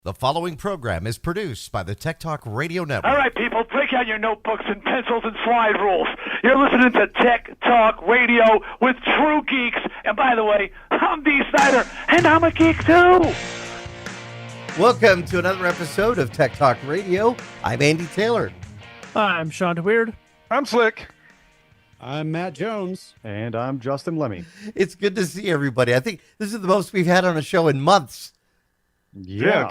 The following program is produced by the Tech Talk Radio Network. All right, people, break out your notebooks and pencils and slide rules. You're listening to Tech Talk Radio with true geeks. And by the way, I'm Dee Snyder, and I'm a geek too. Welcome to another episode of Tech Talk Radio. I'm Andy Taylor. I'm Shawn Weird. I'm Slick. I'm Matt Jones. And I'm Justin Lemmy. It's good to see everybody. I think this is the most we've had on a show in months. Yeah.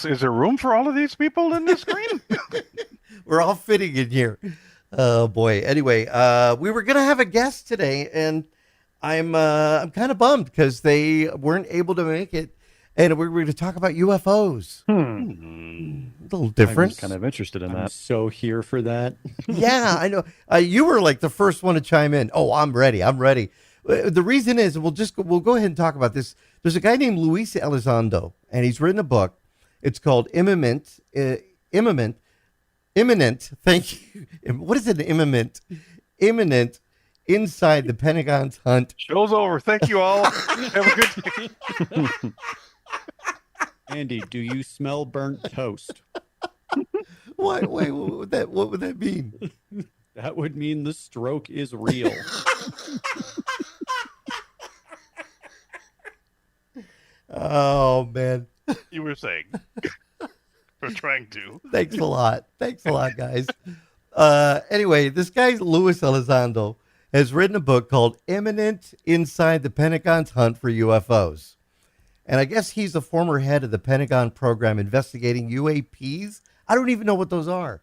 Is there room for all of these people in this screen? We're all fitting in here. Oh boy. Anyway, we were going to have a guest today, and I'm kind of bummed because they weren't able to make it. And we were going to talk about UFOs. A little different. I'm kind of interested in that. I'm so here for that. Yeah, I know. You were like the first one to chime in. Oh, I'm ready. The reason is we'll go ahead and talk about this. There's a guy named Luis Elizondo, and he's written a book. It's called Imminent. Thank you. What is it? Imminent. Inside the Pentagon's hunt. Show's over. Thank you all. Have a good day. Andy, do you smell burnt toast? Wait, what would that mean? That would mean the stroke is real. Oh, man. You were saying. We're trying to. Thanks a lot, guys. Anyway, this guy, Luis Elizondo, has written a book called Imminent Inside the Pentagon's Hunt for UFOs. And I guess he's the former head of the Pentagon program investigating UAPs. I don't even know what those are.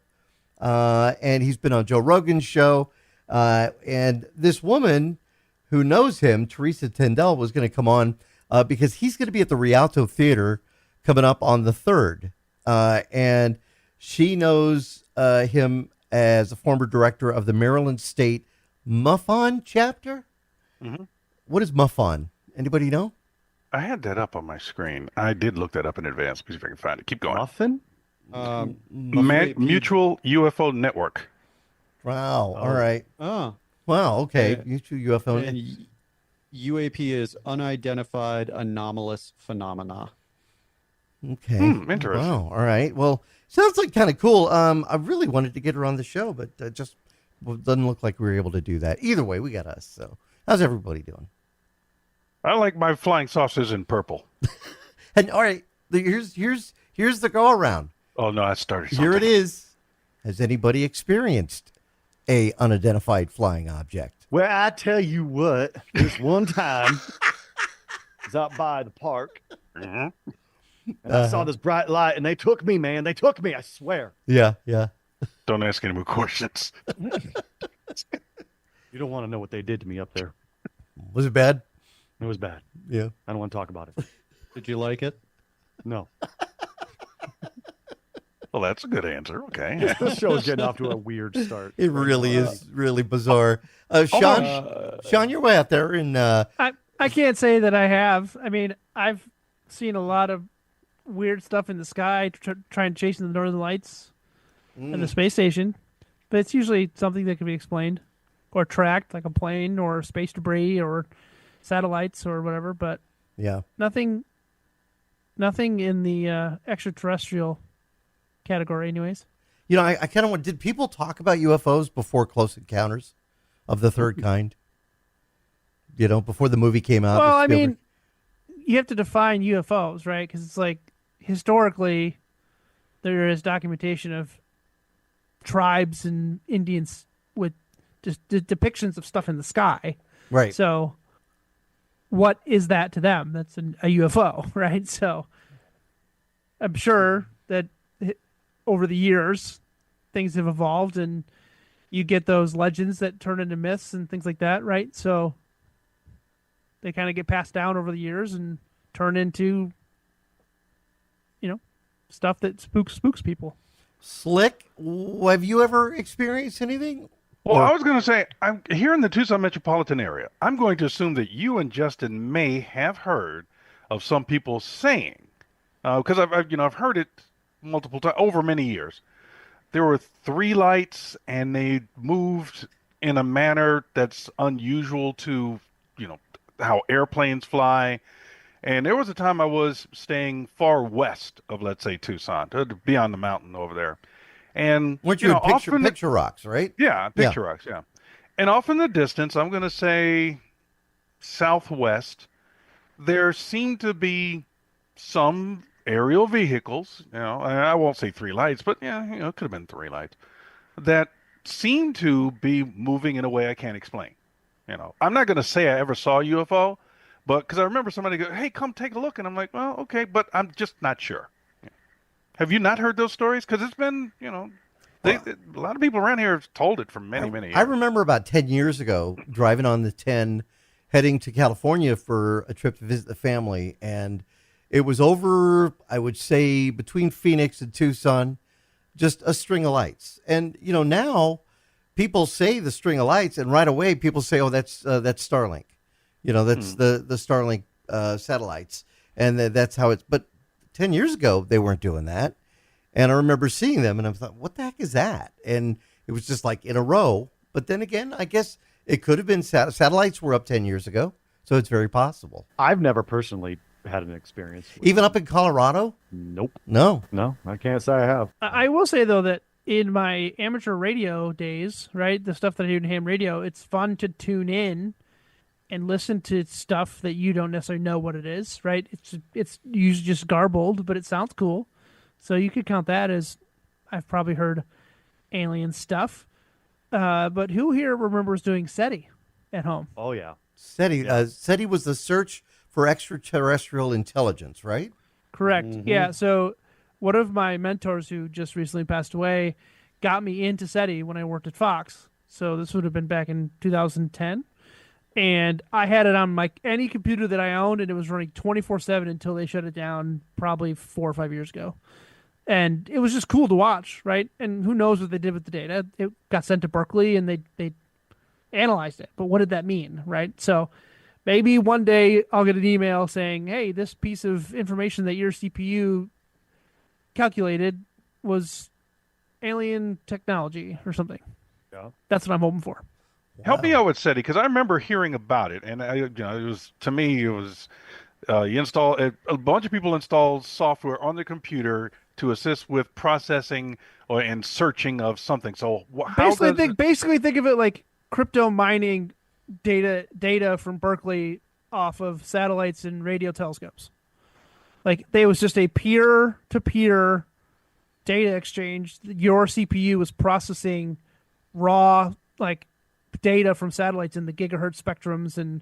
And he's been on Joe Rogan's show. And this woman who knows him, Teresa Tindell, was going to come on because he's going to be at the Rialto Theater coming up on the 3rd. And she knows him as a former director of the Maryland State MUFON chapter. Mm-hmm. What is MUFON? Anybody know? I had that up on my screen. I did look that up in advance. Please, if I can find it. Keep going. Muffin? Mutual UFO Network. Wow. All right. Oh. Wow. Okay. Mutual UFO. And UAP is Unidentified Anomalous Phenomena. Okay. Interesting. Wow. All right. Well, sounds like kind of cool. I really wanted to get her on the show, but just doesn't look like we were able to do that. Either way, we got us. So how's everybody doing? I like my flying saucers in purple. And all right, here's the go around. Oh no, I started something. Here it is. Has anybody experienced a unidentified flying object? Well, I tell you what, this one time I was out by the park and I saw this bright light and they took me, man. They took me, I swear. Yeah. Don't ask any more questions. You don't want to know what they did to me up there. Was it bad? It was bad. Yeah. I don't want to talk about it. Did you like it? No. Well, that's a good answer. Okay. This show's getting off to a weird start. It really is really bizarre. Shawn, you're way out there in I can't say that I have. I mean, I've seen a lot of weird stuff in the sky, trying to chase the northern lights and the space station, but it's usually something that can be explained or tracked, like a plane or space debris or satellites or whatever. But yeah, nothing in the extraterrestrial category, anyways. You know, I kind of want. Did people talk about UFOs before Close Encounters of the Third Kind? You know, before the movie came out. Well, I mean, you have to define UFOs, right? Because it's like historically, there is documentation of tribes and Indians with just depictions of stuff in the sky. Right. So, what is that to them? That's a UFO, right? So, I'm sure that over the years, things have evolved, and you get those legends that turn into myths and things like that, right? So, they kind of get passed down over the years and turn into, stuff that spooks people. Slick, have you ever experienced anything? Well, I was going to say, I'm here in the Tucson metropolitan area. I'm going to assume that you and Justin may have heard of some people saying, because I've heard it multiple times over many years. There were 3 lights, and they moved in a manner that's unusual to, how airplanes fly. And there was a time I was staying far west of, let's say, Tucson, to be on the mountain over there. And Weren't you in often, Picture Rocks, right? yeah, Picture Rocks, yeah. And off in the distance, I'm going to say southwest, there seemed to be some aerial vehicles, and I won't say three lights, but it could have been three lights, that seemed to be moving in a way I can't explain. I'm not going to say I ever saw a UFO, but because I remember somebody go, "Hey, come take a look," and I'm like, "Well, okay," but I'm just not sure. Have you not heard those stories? Because it's been, a lot of people around here have told it for many years. I remember about 10 years ago driving on the 10, heading to California for a trip to visit the family, and it was over, I would say, between Phoenix and Tucson, just a string of lights. And, now people say the string of lights, and right away people say, oh, that's Starlink. That's the Starlink satellites. And that's how it's, but 10 years ago, they weren't doing that. And I remember seeing them, and I thought, what the heck is that? And it was just like in a row. But then again, I guess it could have been satellites were up 10 years ago, so it's very possible. I've never personally had an experience. Even up in Colorado? Nope. No, I can't say I have. I will say, though, that in my amateur radio days, right, the stuff that I do in ham radio, it's fun to tune in and listen to stuff that you don't necessarily know what it is, right? It's usually just garbled, but it sounds cool. So you could count that as I've probably heard alien stuff. But who here remembers doing SETI at home? Oh, yeah. SETI, SETI was the search for extraterrestrial intelligence, right? Correct. Mm-hmm. Yeah. So one of my mentors who just recently passed away got me into SETI when I worked at Fox. So this would have been back in 2010. And I had it on any computer that I owned, and it was running 24/7 until they shut it down probably 4 or 5 years ago. And it was just cool to watch, right? And who knows what they did with the data. It got sent to Berkeley, and they analyzed it. But what did that mean, right? So maybe one day I'll get an email saying, hey, this piece of information that your CPU calculated was alien technology or something. Yeah. That's what I'm hoping for. Wow. Help me out with SETI, because I remember hearing about it, and it was, to me, it was you install a bunch of people installed software on the computer to assist with processing and searching of something. So basically think of it like crypto mining data from Berkeley off of satellites and radio telescopes. Like it was just a peer-to-peer data exchange. Your CPU was processing raw data from satellites in the gigahertz spectrums, and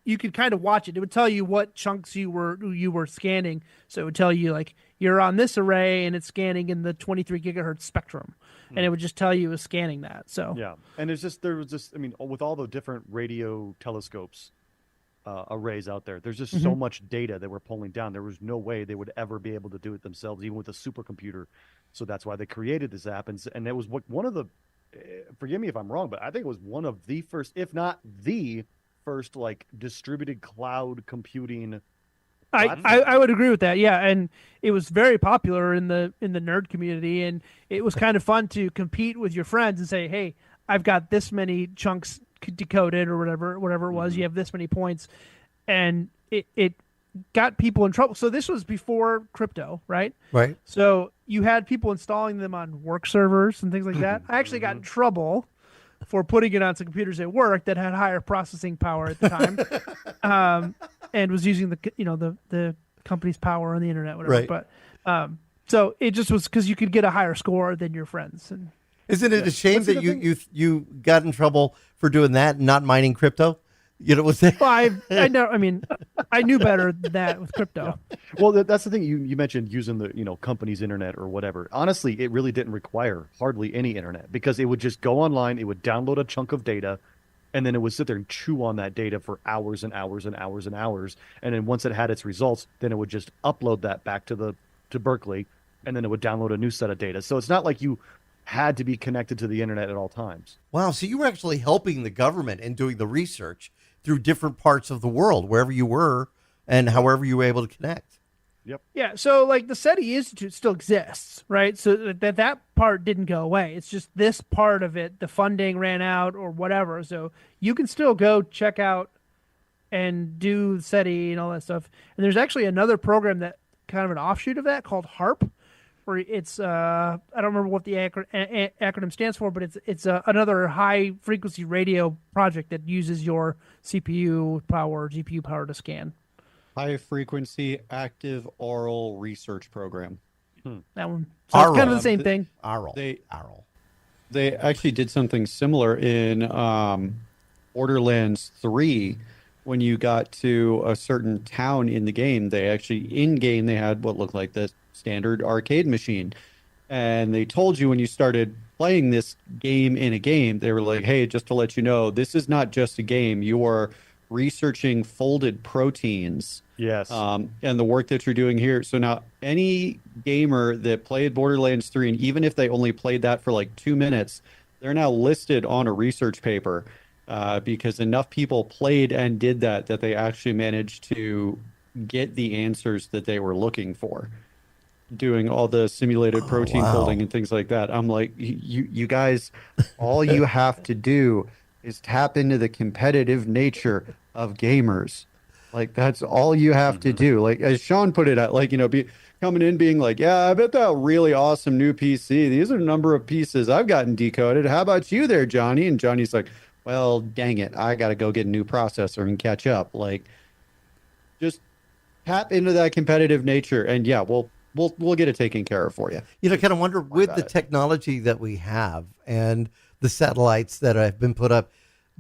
you could kind of watch it. It would tell you what chunks you were scanning. So it would tell you you're on this array and it's scanning in the 23 gigahertz spectrum, and it would just tell you it was scanning that. So yeah, and with all the different radio telescopes arrays out there, there's just so much data that we're pulling down. There was no way they would ever be able to do it themselves, even with a supercomputer. So that's why they created this app, and it was one of the. Forgive me if I'm wrong, but I think it was one of the first, if not the first, distributed cloud computing. I would agree with that. Yeah, and it was very popular in the nerd community, and it was kind of fun to compete with your friends and say, "Hey, I've got this many chunks decoded or whatever it was. You have this many points," and it got people in trouble. So this was before crypto, right? Right. So you had people installing them on work servers and things like that. I actually got in trouble for putting it on some computers at work that had higher processing power at the time, and was using the company's power on the internet, whatever. Right. But so it just was because you could get a higher score than your friends. And isn't it a shame that you got in trouble for doing that and not mining crypto? Was that? Well, I know. I mean, I knew better than that with crypto. Yeah. Well, that's the thing you mentioned, using the company's internet or whatever. Honestly, it really didn't require hardly any internet, because it would just go online, it would download a chunk of data, and then it would sit there and chew on that data for hours and hours and hours and hours. And then once it had its results, then it would just upload that back to Berkeley, and then it would download a new set of data. So it's not like you had to be connected to the internet at all times. Wow. So you were actually helping the government and doing the research through different parts of the world, wherever you were and however you were able to connect. Yep. Yeah. So the SETI Institute still exists, right? So that part didn't go away. It's just this part of it, the funding ran out or whatever. So you can still go check out and do SETI and all that stuff. And there's actually another program that kind of an offshoot of that called HARP, where it's I don't remember what the acronym stands for, but it's another high frequency radio project that uses your CPU power, GPU power to scan. High frequency active oral research program. That one. So it's kind of the same thing. Aural. They actually did something similar in Borderlands 3. When you got to a certain town in the game, they actually, in-game, they had what looked like the standard arcade machine. And they told you when you started playing this game in a game, they were like, hey, just to let you know, this is not just a game. You are researching folded proteins. Yes. And the work that you're doing here. So now any gamer that played Borderlands 3, and even if they only played that for like 2 minutes, they're now listed on a research paper because enough people played and did that they actually managed to get the answers that they were looking for, doing all the simulated protein folding and things like that. I'm like, you guys, all you have to do is tap into the competitive nature of gamers. Like, that's all you have to do. Like, as Shawn put it out, like, coming in being like, yeah, I bet that really awesome new PC. These are a number of pieces I've gotten decoded. How about you there, Johnny? And Johnny's like, well, dang it, I got to go get a new processor and catch up. Like, just tap into that competitive nature, and yeah, we'll get it taken care of for you. Kind of wonder with the technology that we have and the satellites that have been put up,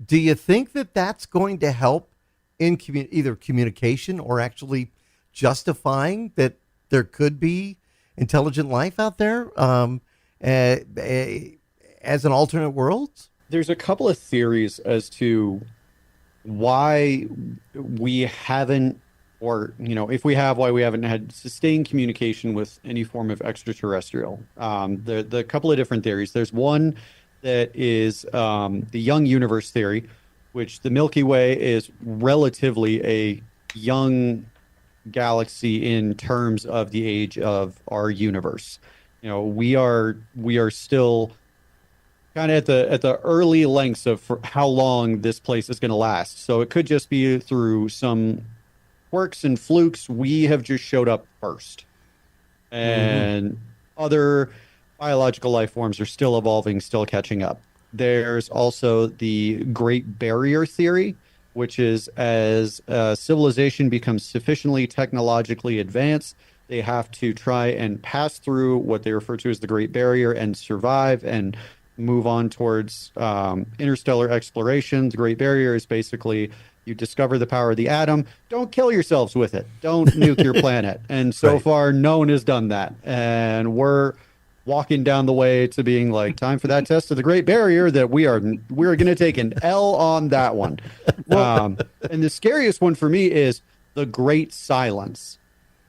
do you think that that's going to help in either communication or actually justifying that there could be intelligent life out there as an alternate world? There's a couple of theories as to why we haven't, or, if we have, why we haven't had sustained communication with any form of extraterrestrial. The couple of different theories. There's one that is the young universe theory, which the Milky Way is relatively a young galaxy in terms of the age of our universe. We are still kind of at the early lengths of how long this place is going to last. So it could just be through some quirks and flukes. We have just showed up first, and other biological life forms are still evolving, still catching up. There's also the Great Barrier Theory, which is as civilization becomes sufficiently technologically advanced, they have to try and pass through what they refer to as the Great Barrier and survive and move on towards interstellar exploration. The Great Barrier is basically you discover the power of the atom. Don't kill yourselves with it. Don't nuke your planet. And so far, no one has done that. And we're walking down the way to being like, time for that test of the Great Barrier that we're going to take an L on that one. And the scariest one for me is the Great Silence,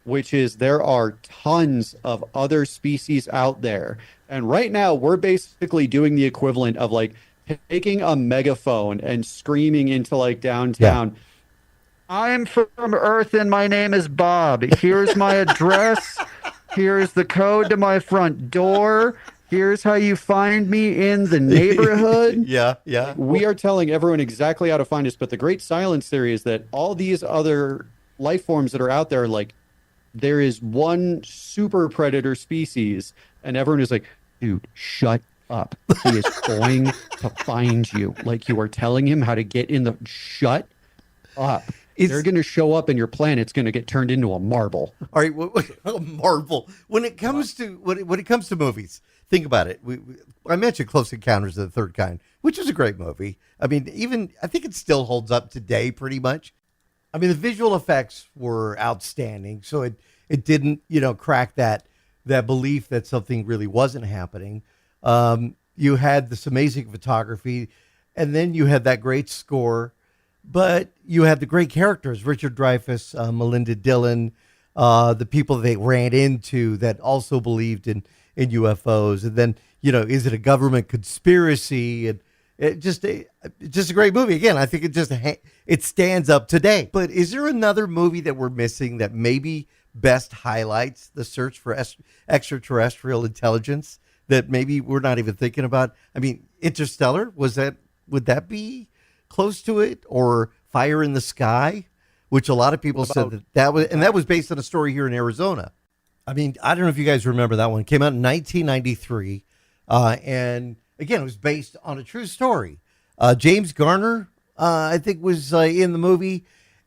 which is there are tons of other species out there. And right now we're basically doing the equivalent of like taking a megaphone and screaming into like downtown. Yeah. I'm from Earth and my name is Bob. Here's my address. Here's the code to my front door. Here's how you find me in the neighborhood. Yeah. We are telling everyone exactly how to find us. But the Great Silence Theory is that all these other life forms that are out there, like, there is one super predator species, and everyone is like, dude, shut up. He is going to find you. Like, you are telling him how to get in the... Shut up. They're going to show up and your planet's going to get turned into a marble. All right, a marble. When it comes to movies, think about it. I mentioned Close Encounters of the Third Kind, which is a great movie. I mean, I think it still holds up today pretty much. I mean, the visual effects were outstanding, so it didn't, crack that belief that something really wasn't happening. You had this amazing photography, and then you had that great score. But you had the great characters, Richard Dreyfuss, Melinda Dillon, the people they ran into that also believed in UFOs. And then, is it a government conspiracy? And just a great movie. Again, I think it stands up today. But is there another movie that we're missing that maybe best highlights the search for extraterrestrial intelligence that maybe we're not even thinking about? I mean, Interstellar, would that be close to it, or Fire in the Sky, which a lot of people said that was based on a story here in Arizona. I mean, I don't know if you guys remember that one. It came out in 1993, and again, it was based on a true story. James Garner, I think, was in the movie,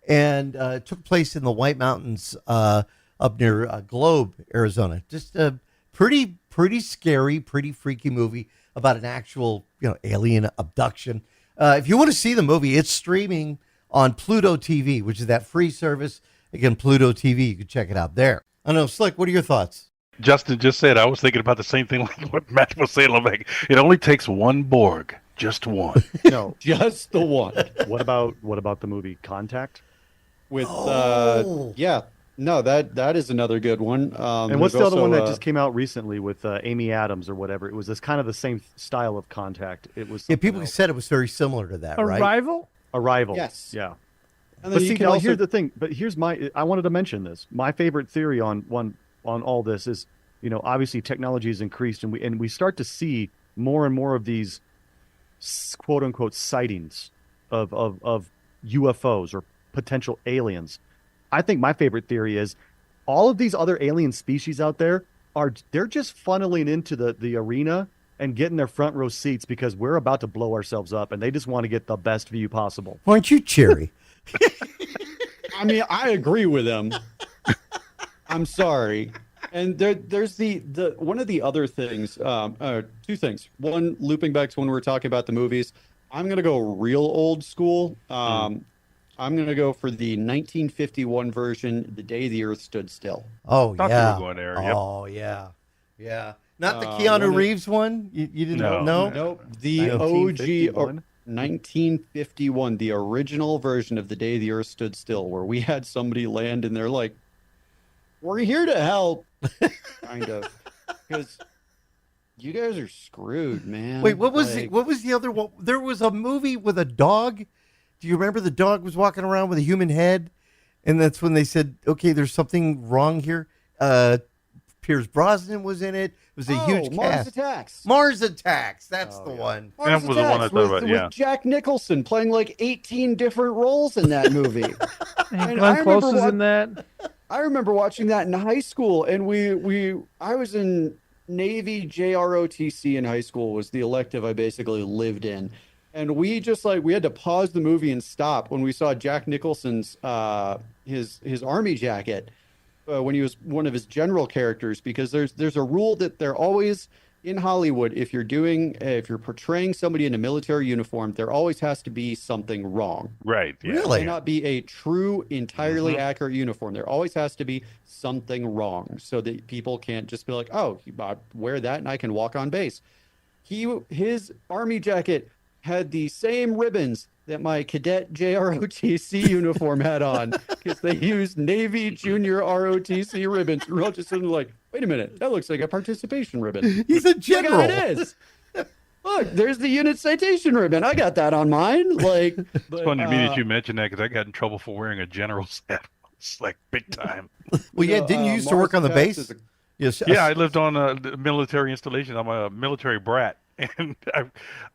and took place in the White Mountains up near Globe, Arizona. Just a pretty scary, pretty freaky movie about an actual, alien abduction. If you want to see the movie, it's streaming on Pluto TV, which is that free service. Again, Pluto TV, you can check it out there. I don't know, Slick, what are your thoughts? Justin just said, I was thinking about the same thing like what Matt was saying. Like, it only takes one Borg, just one. No, Just the one. what about the movie Contact? With no, that is another good one. And what's the other one that just came out recently with Amy Adams or whatever? It was this kind of the same style of Contact. It was People else. said it was very similar to that, right? Arrival. Yes. Yeah. And But then see, now here's the thing. But here's I wanted to mention this. My favorite theory on all this is, obviously technology has increased, and we start to see more and more of these quote unquote sightings of UFOs or potential aliens. I think my favorite theory is all of these other alien species out there they're just funneling into the arena and getting their front row seats because we're about to blow ourselves up, and they just want to get the best view possible. Aren't you cheery? I mean, I agree with him. I'm sorry. And there's the one of the other things, two things. One, looping back to when we were talking about the movies, I'm going to go real old school. I'm going to go for the 1951 version, The Day the Earth Stood Still. Oh, Thought yeah. you were going there. Yep. Oh, yeah. Yeah. Not the Keanu Reeves one? You didn't know? Nope. The OG 1951? 1951, the original version of The Day the Earth Stood Still, where we had somebody land and they're like, we're here to help. Kind of. Because you guys are screwed, man. Wait, what was the other one? There was a movie with a dog. Do you remember the dog was walking around with a human head? And that's when they said, okay, there's something wrong here. Pierce Brosnan was in it. It was a huge Mars cast. Attacks. Mars Attacks. That's the one. Mars That was the one I Attacks thought about, yeah. with Jack Nicholson playing like 18 different roles in that movie. And Glenn Close is in that. I remember watching that in high school, and I was in Navy JROTC in high school, was the elective I basically lived in. And we just we had to pause the movie and stop when we saw Jack Nicholson's his army jacket when he was one of his general characters, because there's a rule that they're always in Hollywood, if you're portraying somebody in a military uniform, there always has to be something wrong. Right. Yeah. Really? It cannot be a true, entirely accurate uniform. There always has to be something wrong, so that people can't just be like, oh, I wear that and I can walk on base. His army jacket had the same ribbons that my cadet JROTC uniform had on, because they used Navy Junior ROTC ribbons. We're all just sitting like, wait a minute, that looks like a participation ribbon. He's a general. Look, it is. Look, there's the unit citation ribbon. I got that on mine. Like, It's funny to me that you mentioned that, because I got in trouble for wearing a general's hat. It's like big time. Well, yeah, didn't you used to work on the base? Yes. Yeah, I lived on a military installation. I'm a military brat, and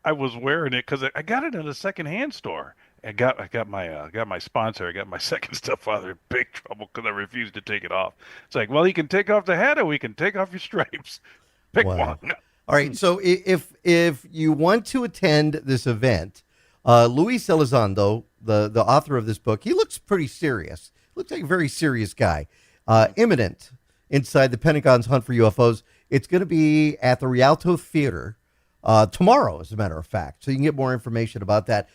I was wearing it because I got it in a secondhand store. I got my sponsor. I got my second stepfather in big trouble because I refused to take it off. It's like, well, you can take off the hat or we can take off your stripes. Pick one. All right. So if you want to attend this event, Luis Elizondo, the author of this book, he looks pretty serious. Looks like a very serious guy. Imminent, inside the Pentagon's hunt for UFOs. It's going to be at the Rialto Theater tomorrow, as a matter of fact. So you can get more information about that.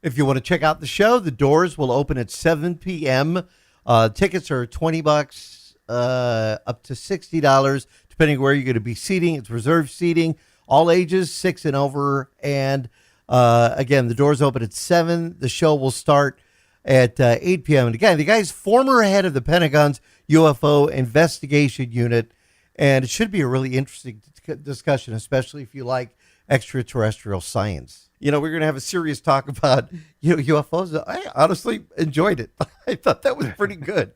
If you want to check out the show, the doors will open at 7 p.m. Tickets are $20 up to $60, depending where you're going to be seating. It's reserved seating, all ages, 6 and over. And again, the doors open at 7. The show will start at 8 p.m. And again, the guy's former head of the Pentagon's UFO investigation unit. And it should be a really interesting discussion, especially if you like extraterrestrial science. You know, we're going to have a serious talk about UFOs. I honestly enjoyed it. I thought that was pretty good.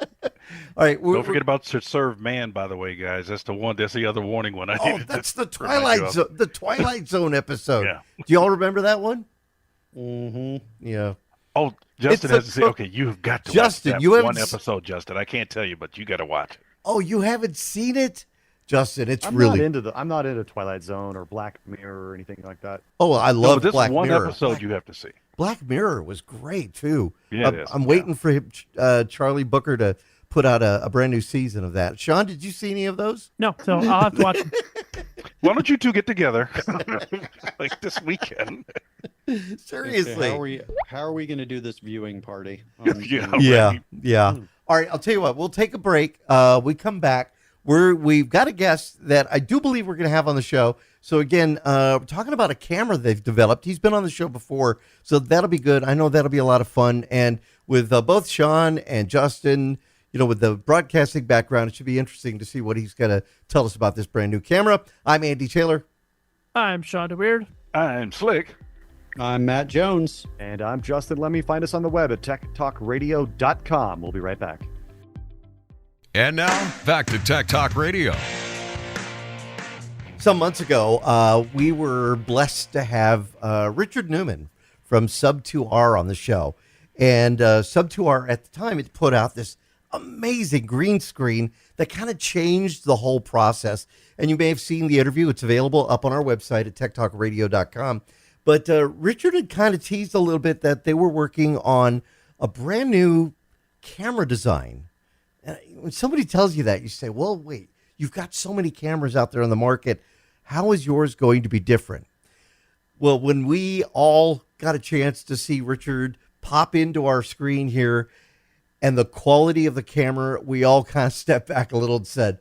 All right. Don't forget about to serve man, by the way, guys. That's the other warning one. That's the Twilight Zone, the Twilight Zone episode. Yeah. Do you all remember that one? Mm-hmm. Yeah. Oh, Justin It's has to say, okay, you've got to Justin, watch that you haven't one s- episode, Justin. I can't tell you, but you got to watch it. Oh, you haven't seen it? Justin, it's I'm really. I'm not into Twilight Zone or Black Mirror or anything like that. Oh, I No, love but this Black one Mirror. episode you have to see. Black Mirror was great too. Yeah, it is. I'm Yeah. waiting for him, Charlie Booker to put out a brand new season of that. Shawn, did you see any of those? No, so I'll have to watch them. Why don't you two get together like this weekend? Seriously. How are we going to do this viewing party? Yeah. Yeah, Right. yeah. All right, I'll tell you what. We'll take a break. We come back. We've got a guest that I do believe we're going to have on the show. So again, we're talking about a camera they've developed. He's been on the show before, so that'll be good. I know that'll be a lot of fun. And with both Shawn and Justin, with the broadcasting background, it should be interesting to see what he's going to tell us about this brand new camera. I'm Andy Taylor. I'm Shawn DeWeird. I'm Slick. I'm Matt Jones. And I'm Justin Lemmy. Find us on the web at techtalkradio.com. We'll be right back. And now, back to Tech Talk Radio. Some months ago, we were blessed to have Richard Newman from Sub2R on the show. And Sub2R at the time, it put out this amazing green screen that kind of changed the whole process. And you may have seen the interview. It's available up on our website at techtalkradio.com. But Richard had kind of teased a little bit that they were working on a brand new camera design. And when somebody tells you that, you say, well, wait, you've got so many cameras out there on the market. How is yours going to be different? Well, when we all got a chance to see Richard pop into our screen here and the quality of the camera, we all kind of stepped back a little and said,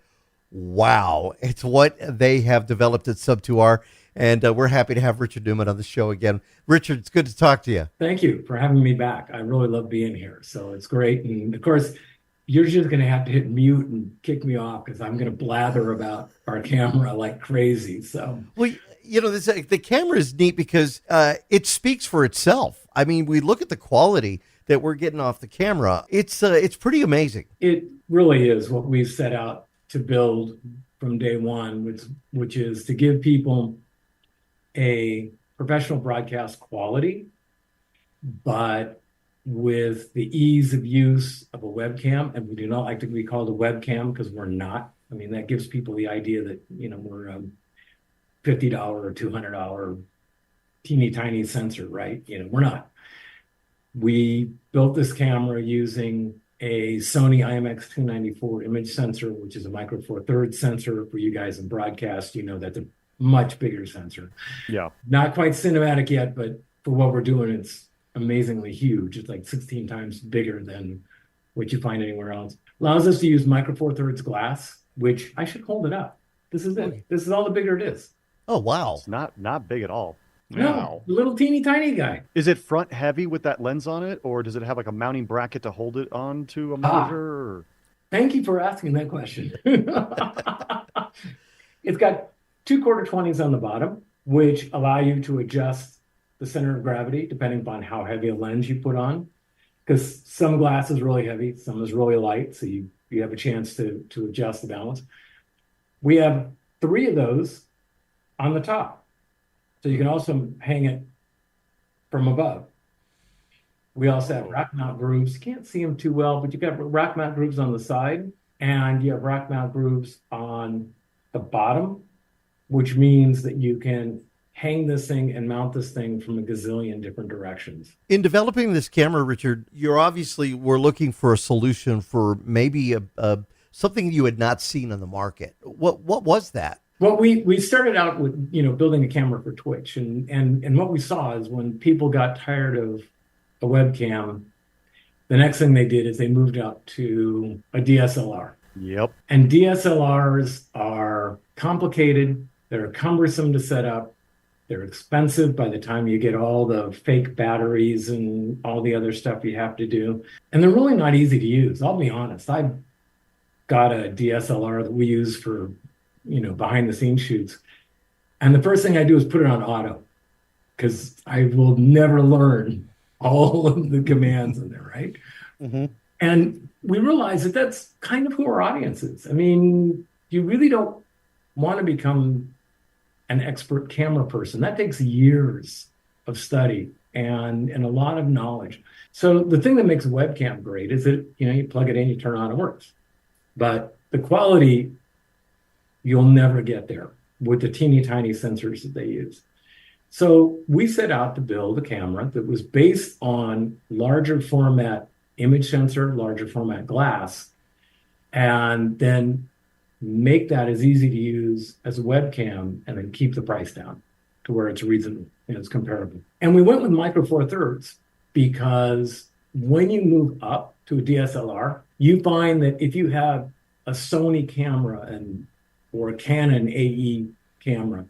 wow, it's what they have developed at Sub2R. And we're happy to have Richard Newman on the show again. Richard, it's good to talk to you. Thank you for having me back. I really love being here. So it's great. And of course, you're just going to have to hit mute and kick me off because I'm going to blather about our camera like crazy. So, well, the camera is neat because it speaks for itself. I mean, we look at the quality that we're getting off the camera. It's pretty amazing. it really is what we've set out to build from day one, which is to give people a professional broadcast quality, but with the ease of use of a webcam. And we do not like to be called a webcam because we're not. I mean, that gives people the idea that, we're a $50 or $200 teeny tiny sensor, right? We're not. We built this camera using a Sony IMX294 image sensor, which is a micro four thirds sensor. For you guys in broadcast, that's a much bigger sensor. Yeah. Not quite cinematic yet, but for what we're doing, it's amazingly huge. It's like 16 times bigger than what you find anywhere else. Allows us to use micro four thirds glass, which I should hold it up. This is it. This is all the bigger it is. Oh, wow. It's not big at all. No, little teeny tiny guy. Is it front heavy with that lens on it, or does it have like a mounting bracket to hold it onto a monitor? Or... Thank you for asking that question. It's got 2 quarter-20s on the bottom, which allow you to adjust the center of gravity depending upon how heavy a lens you put on. Because some glass is really heavy, some is really light, so you have a chance to adjust the balance. We have 3 of those on the top. So you can also hang it from above. We also have rack mount grooves. You can't see them too well, but you got rack mount grooves on the side, and you have rack mount grooves on the bottom, which means that you can hang this thing and mount this thing from a gazillion different directions. In developing this camera, Richard, we're looking for a solution for maybe something you had not seen on the market. What was that? Well, we started out with, building a camera for Twitch. And what we saw is when people got tired of a webcam, the next thing they did is they moved out to a DSLR. Yep. And DSLRs are complicated. They're cumbersome to set up. They're expensive by the time you get all the fake batteries and all the other stuff you have to do. And they're really not easy to use. I'll be honest. I've got a DSLR that we use for behind the scenes shoots. And the first thing I do is put it on auto because I will never learn all of the commands in there, right? Mm-hmm. And we realize that that's kind of who our audience is. I mean, you really don't want to become an expert camera person. That takes years of study and a lot of knowledge. So the thing that makes a webcam great is that, you plug it in, you turn it on, it works. But the quality, you'll never get there with the teeny tiny sensors that they use. So we set out to build a camera that was based on larger format image sensor, larger format glass, and then make that as easy to use as a webcam, and then keep the price down to where it's reasonable and it's comparable. And we went with micro four thirds because when you move up to a DSLR, you find that if you have a Sony camera or a Canon AE camera,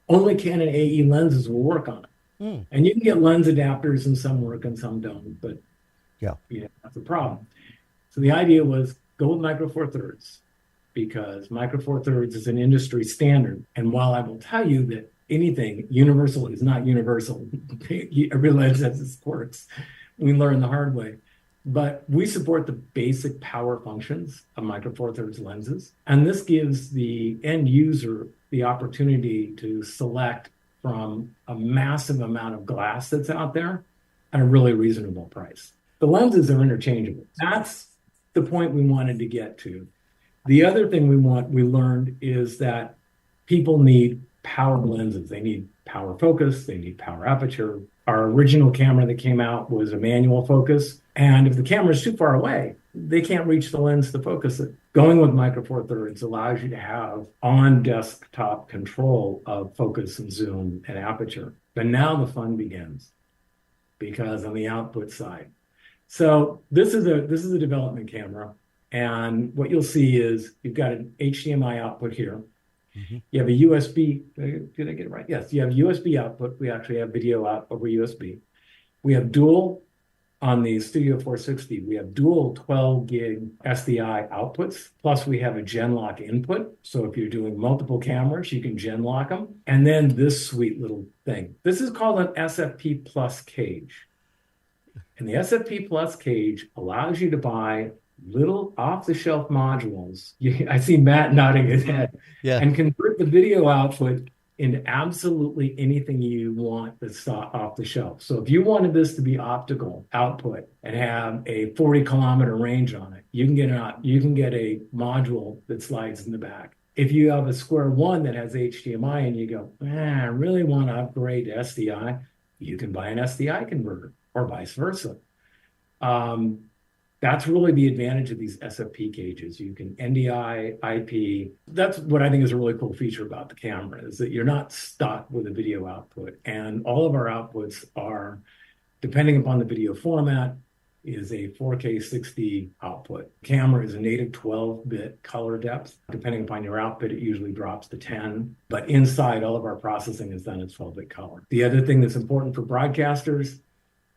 only Canon AE lenses will work on it. And you can get lens adapters, and some work and some don't, but yeah, that's the problem. So the idea was go with micro four thirds, because micro four thirds is an industry standard. And while I will tell you that anything universal is not universal, I realize that it's quirks. We learn the hard way. But we support the basic power functions of micro four thirds lenses. And this gives the end user the opportunity to select from a massive amount of glass that's out there at a really reasonable price. The lenses are interchangeable. That's the point we wanted to get to. The other thing we learned is that people need power lenses. They need power focus, they need power aperture. Our original camera that came out was a manual focus. And if the camera is too far away, they can't reach the lens to focus it. Going with micro four thirds allows you to have on desktop control of focus and zoom and aperture. But now the fun begins, because on the output side. So this is a development camera. And what you'll see is you've got an HDMI output here. You have a USB. Did I get it right? Yes, you have USB output. We actually have video out over USB. We have dual on the Studio 460. We have dual 12 gig SDI outputs. Plus we have a Genlock input. So if you're doing multiple cameras, you can Genlock them. And then this sweet little thing. This is called an SFP Plus cage. And the SFP Plus cage allows you to buy little off-the-shelf modules. I see Matt nodding his head. Yeah. And convert the video output into absolutely anything you want that's off the shelf. So if you wanted this to be optical output and have a 40-kilometer range on it, you can get a module that slides in the back. If you have a Square One that has HDMI and you go, I really want to upgrade to SDI, you can buy an SDI converter, or vice versa. That's really the advantage of these SFP cages. You can NDI, IP. That's what I think is a really cool feature about the camera, is that you're not stuck with a video output. And all of our outputs are, depending upon the video format, is a 4K 60 output. Camera is a native 12-bit color depth. Depending upon your output, it usually drops to 10. But inside, all of our processing is done at 12-bit color. The other thing that's important for broadcasters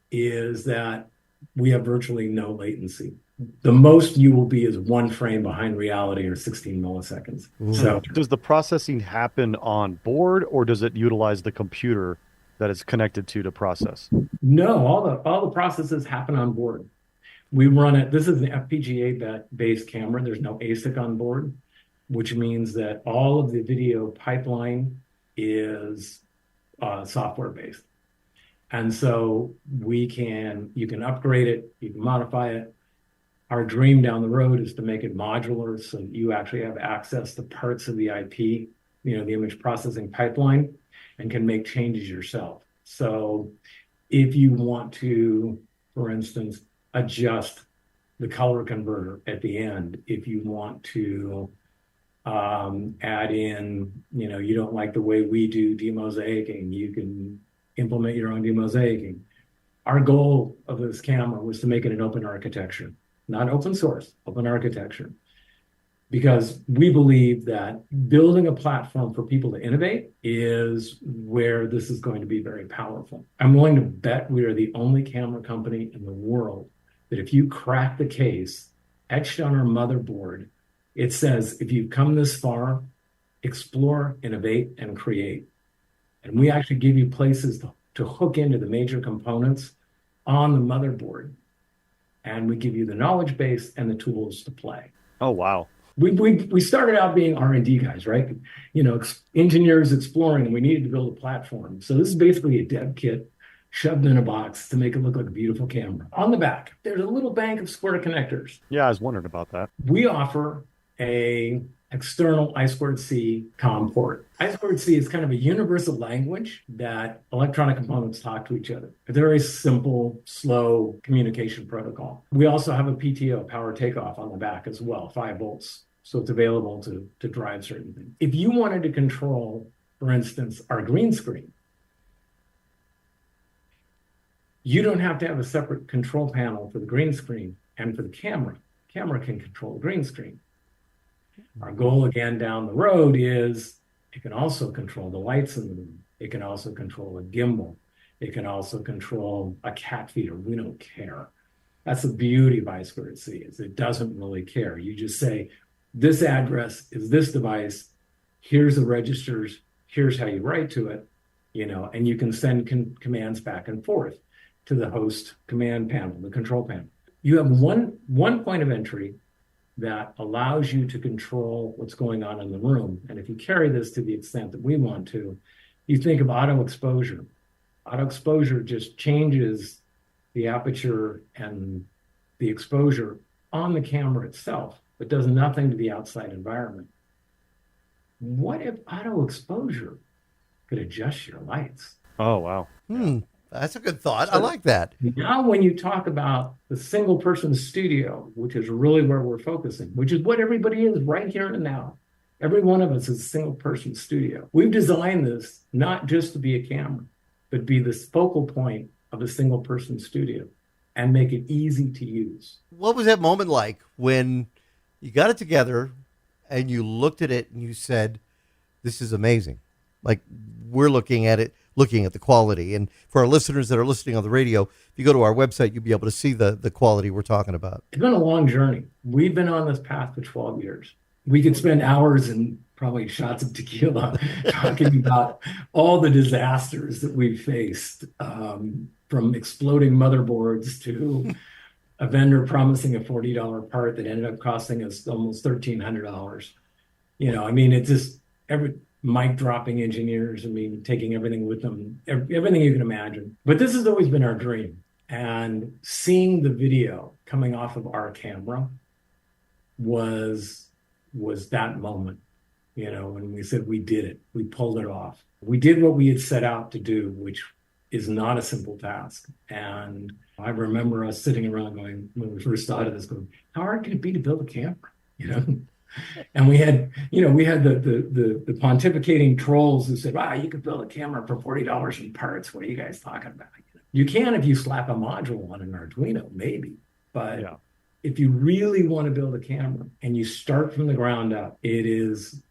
is that we have virtually no latency. The most you will be is one frame behind reality, or 16 milliseconds. So does the processing happen on board, or does it utilize the computer that it's connected to process? No, all the processes happen on board. We run it. This is an FPGA-based camera. There's no ASIC on board, which means that all of the video pipeline is software-based. And so you can upgrade it, you can modify it. Our dream down the road is to make it modular, so you actually have access to parts of the IP, the image processing pipeline, and can make changes yourself. So if you want to, for instance, adjust the color converter at the end, if you want to add in, you don't like the way we do demosaicing, you can implement your own demosaicing. Our goal of this camera was to make it an open architecture, not open source, open architecture. Because we believe that building a platform for people to innovate is where this is going to be very powerful. I'm willing to bet we are the only camera company in the world that if you crack the case, etched on our motherboard, it says, if you've come this far, explore, innovate, and create. And we actually give you places to hook into the major components on the motherboard. And we give you the knowledge base and the tools to play. Oh, wow. We started out being R&D guys, right? Engineers exploring, and we needed to build a platform. So this is basically a dev kit shoved in a box to make it look like a beautiful camera. On the back, there's a little bank of square connectors. Yeah, I was wondering about that. We offer a external I2C COM port. I2C is kind of a universal language that electronic components talk to each other. A very simple, slow communication protocol. We also have a PTO, power takeoff, on the back as well, 5 volts. So it's available to drive certain things. If you wanted to control, for instance, our green screen, you don't have to have a separate control panel for the green screen and for the camera. Camera can control the green screen. Our goal again down the road is it can also control the lights in the room. It can also control a gimbal. It can also control a cat feeder. We don't care. That's the beauty of I2C, is it doesn't really care. You just say, this address is this device. Here's the registers. Here's how you write to it, and you can send commands back and forth to the host command panel, the control panel. You have one point of entry that allows you to control what's going on in the room. And if you carry this to the extent that we want to, you think of auto exposure. Auto exposure just changes the aperture and the exposure on the camera itself, but does nothing to the outside environment. What if auto exposure could adjust your lights? Oh, wow. That's a good thought. I like that. Now, when you talk about the single person studio, which is really where we're focusing, which is what everybody is right here and now. Every one of us is a single person studio. We've designed this not just to be a camera, but be this focal point of a single person studio and make it easy to use. What was that moment like when you got it together and you looked at it and you said, this is amazing? Like, we're looking at it, looking at the quality. And for our listeners that are listening on the radio, if you go to our website, you'll be able to see the quality we're talking about. It's been a long journey. We've been on this path for 12 years. We could spend hours and probably shots of tequila talking about all the disasters that we've faced, from exploding motherboards to a vendor promising a $40 part that ended up costing us almost $1,300. It's just mic dropping engineers, taking everything with them, everything you can imagine. But this has always been our dream. And seeing the video coming off of our camera was that moment, when we said we did it, we pulled it off. We did what we had set out to do, which is not a simple task. And I remember us sitting around going, when we first started this, going, how hard can it be to build a camera? And we had the pontificating trolls who said, wow, you could build a camera for $40 in parts. What are you guys talking about? You can if you slap a module on an Arduino, maybe. But if you really want to build a camera and you start from the ground up, it is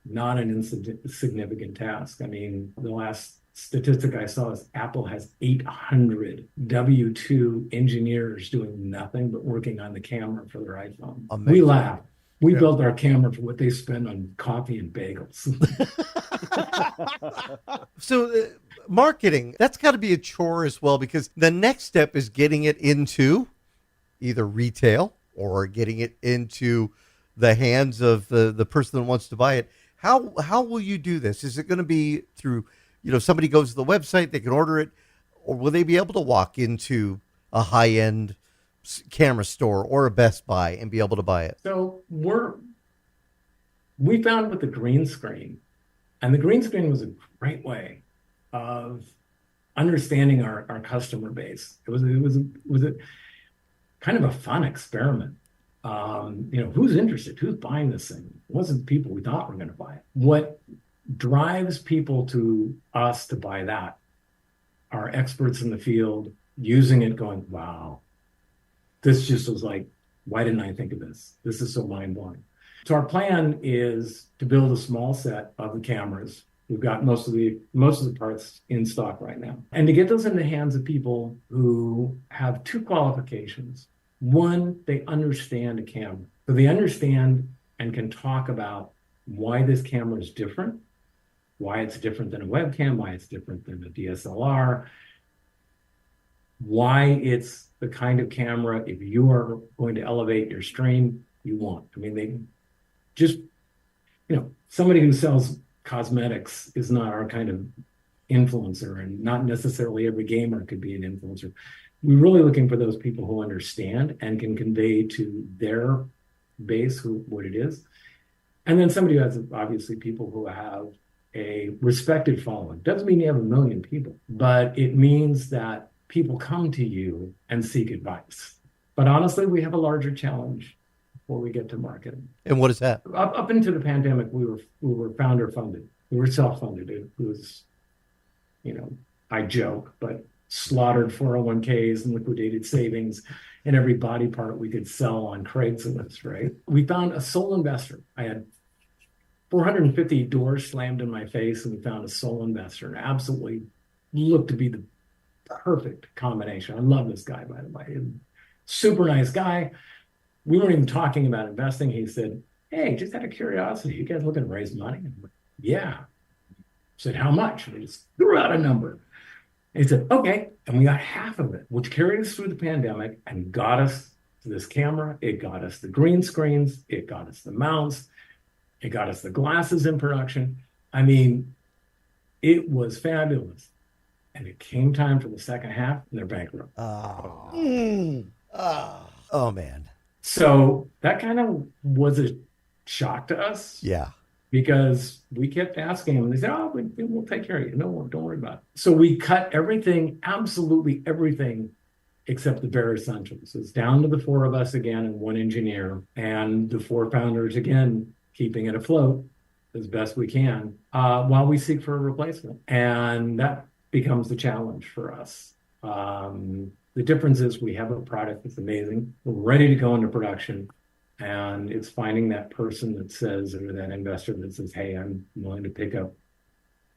not an insignificant task. The last statistic I saw is Apple has 800 W-2 engineers doing nothing but working on the camera for their iPhone. Amazing. We laugh. We built our camera for what they spend on coffee and bagels. So marketing, that's got to be a chore as well, because the next step is getting it into either retail or getting it into the hands of the person that wants to buy it. How will you do this? Is it going to be through, somebody goes to the website, they can order it, or will they be able to walk into a high-end camera store or a Best Buy and be able to buy it? So we found with the green screen, and the green screen was a great way of understanding our customer base. It was a kind of a fun experiment. Who's interested? Who's buying this thing? It wasn't people we thought were going to buy it. What drives people to us to buy that are experts in the field using it, going, wow, this just was like, why didn't I think of this? This is so mind-blowing. So our plan is to build a small set of the cameras. We've got most of the parts in stock right now. And to get those in the hands of people who have 2 qualifications. One, they understand a camera. So they understand and can talk about why this camera is different, why it's different than a webcam, why it's different than a DSLR, why it's the kind of camera, if you are going to elevate your stream, you want. They just, somebody who sells cosmetics is not our kind of influencer, and not necessarily every gamer could be an influencer. We're really looking for those people who understand and can convey to their base what it is. And then somebody who has, obviously, people who have a respected following. Doesn't mean you have 1 million people, but it means that people come to you and seek advice. But honestly, we have a larger challenge before we get to marketing. And what is that? Up into the pandemic, we were founder funded. We were self-funded. It was, I joke, but slaughtered 401ks and liquidated savings and every body part we could sell on Craigslist, right? We found a sole investor. I had 450 doors slammed in my face, and we found a sole investor, and absolutely looked to be the perfect combination. I love this guy, by the way. Super nice guy. We weren't even talking about investing. He said, "Hey, just out of curiosity, you guys looking to raise money?" And I'm like, "Yeah." I said, "How much?" And he just threw out a number. And he said, "Okay." And we got half of it, which carried us through the pandemic and got us to this camera. It got us the green screens. It got us the mounts. It got us the glasses in production. I mean, it was fabulous. And it came time for the second half, and they're bankrupt. Oh, man. So that kind of was a shock to us. Yeah. Because we kept asking them, and they said, "Oh, we'll take care of you. No, don't worry about it." So we cut everything, absolutely everything, except the bare essentials. It's down to the four of us again and one engineer, and the four founders again, keeping it afloat as best we can while we seek for a replacement. And that becomes the challenge for us. The difference is we have a product that's amazing. We're ready to go into production. And it's finding that person that says, or that investor that says, "Hey, I'm willing to pick up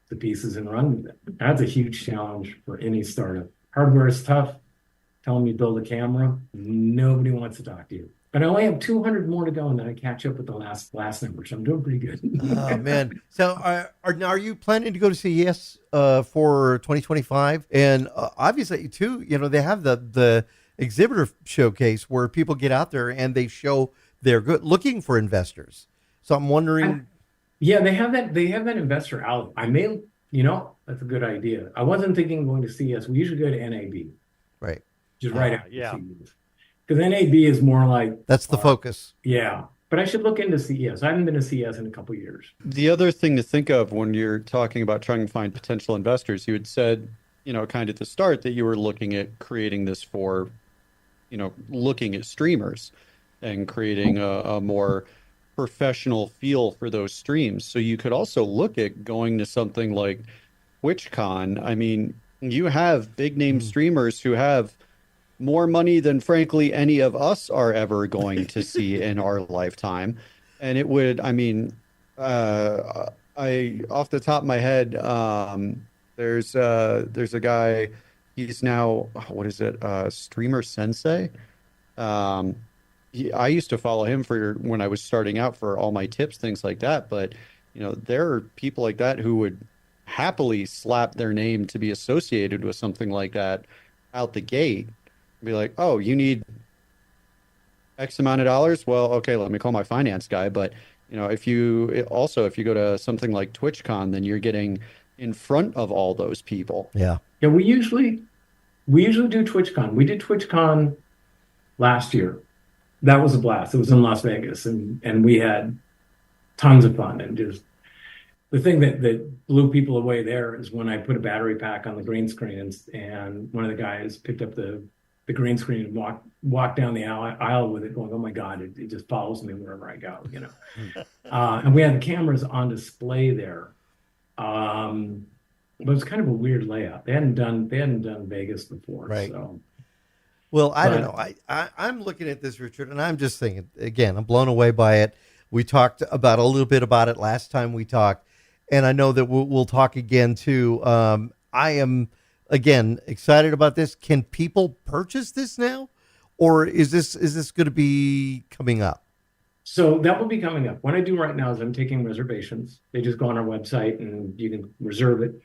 the pieces and run with it." That's a huge challenge for any startup. Hardware is tough. Tell them you build a camera, nobody wants to talk to you. But I only have 200 more to go, and then I catch up with the last number. So I'm doing pretty good. Oh, man. So are you planning to go to CES for 2025? And obviously, too, they have the exhibitor showcase where people get out there and they show they're good looking for investors. So I'm wondering. Yeah, they have that investor out. I may, that's a good idea. I wasn't thinking going to CES. We usually go to NAB. Right. Just right after CES. Because NAB is more like. That's the focus. Yeah. But I should look into CES. I haven't been to CES in a couple of years. The other thing to think of when you're talking about trying to find potential investors, you had said, kind of at the start that you were looking at creating this for, looking at streamers and creating a more professional feel for those streams. So you could also look at going to something like TwitchCon. I mean, you have big name streamers who have more money than, frankly, any of us are ever going to see in our lifetime. And it would, I off the top of my head, there's a guy, he's now, what is it? Streamer Sensei. I used to follow him for when I was starting out for all my tips, things like that. But, there are people like that who would happily slap their name to be associated with something like that out the gate. Be like, "Oh, you need X amount of dollars? Well, okay, let me call my finance guy." But, if you go to something like TwitchCon, then you're getting in front of all those people. Yeah. Yeah, we usually do TwitchCon. We did TwitchCon last year. That was a blast. It was in Las Vegas, and we had tons of fun. And just the thing that blew people away there is when I put a battery pack on the green screen, and one of the guys picked up the green screen and walked down the aisle with it, going, "Oh my God, it just follows me wherever I go," And we had the cameras on display there. But it was kind of a weird layout. They hadn't done Vegas before, right? So. Well, I don't know. I'm looking at this, Richard, and I'm just thinking, again, I'm blown away by it. We talked about a little bit about it last time we talked, and I know that we'll talk again too. I am, again, excited about this. Can people purchase this now, or is this going to be coming up? So that will be coming up. What I do right now is I'm taking reservations. They just go on our website and you can reserve it.